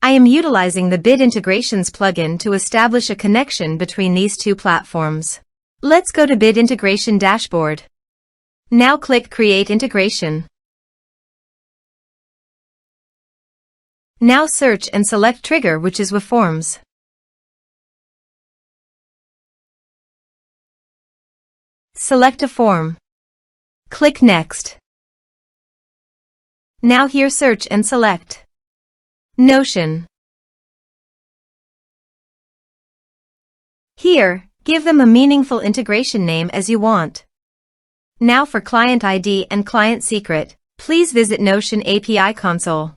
I am utilizing the Bit Integrations plugin to establish a connection between these two platforms. Let's go to Bit Integration Dashboard. Now click Create Integration. Now search and select trigger, which is weForms. Select a form. Click Next. Now here search and select Notion. Here, give them a meaningful integration name as you want. Now for client ID and client secret, please visit Notion API console.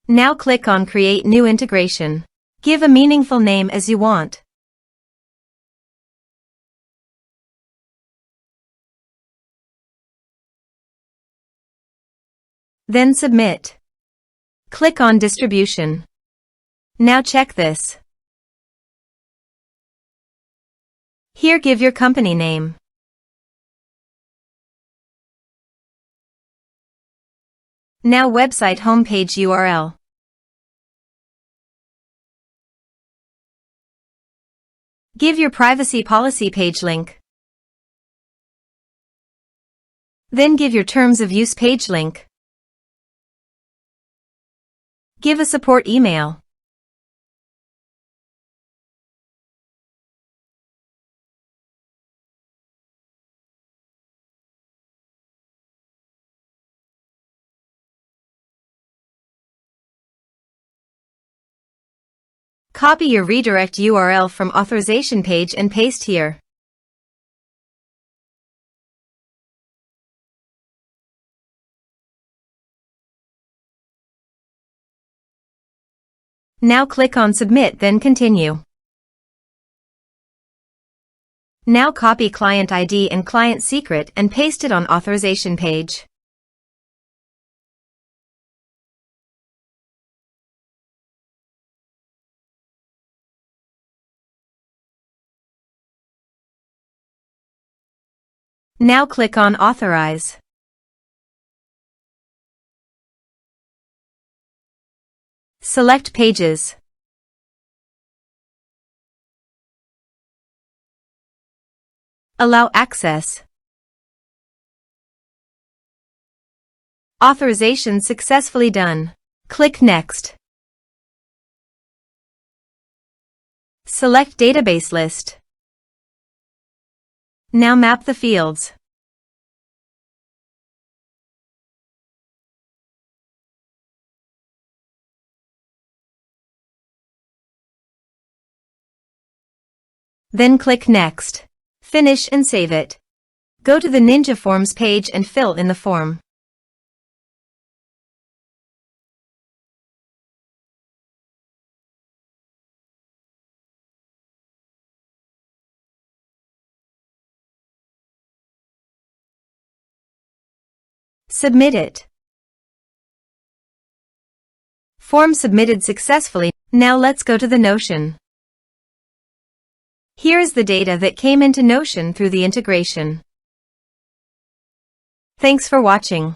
Now click on Create New Integration. Give a meaningful name as you want. Then submit. Click on Distribution. Now check this. Here give your company name. Now website homepage URL. Give your privacy policy page link. Then give your terms of use page link. Give a support email. Copy your redirect URL from authorization page and paste here. Now click on Submit, then Continue. Now copy client ID and client secret and paste it on authorization page. Now click on Authorize. Select Pages. Allow access. Authorization successfully done. Click Next. Select Database List. Now map the fields. Then click Next. Finish and save it. Go to the Ninja Forms page and fill in the form. Submit it. Form submitted successfully. Now let's go to the Notion. Here is the data that came into Notion through the integration. Thanks for watching.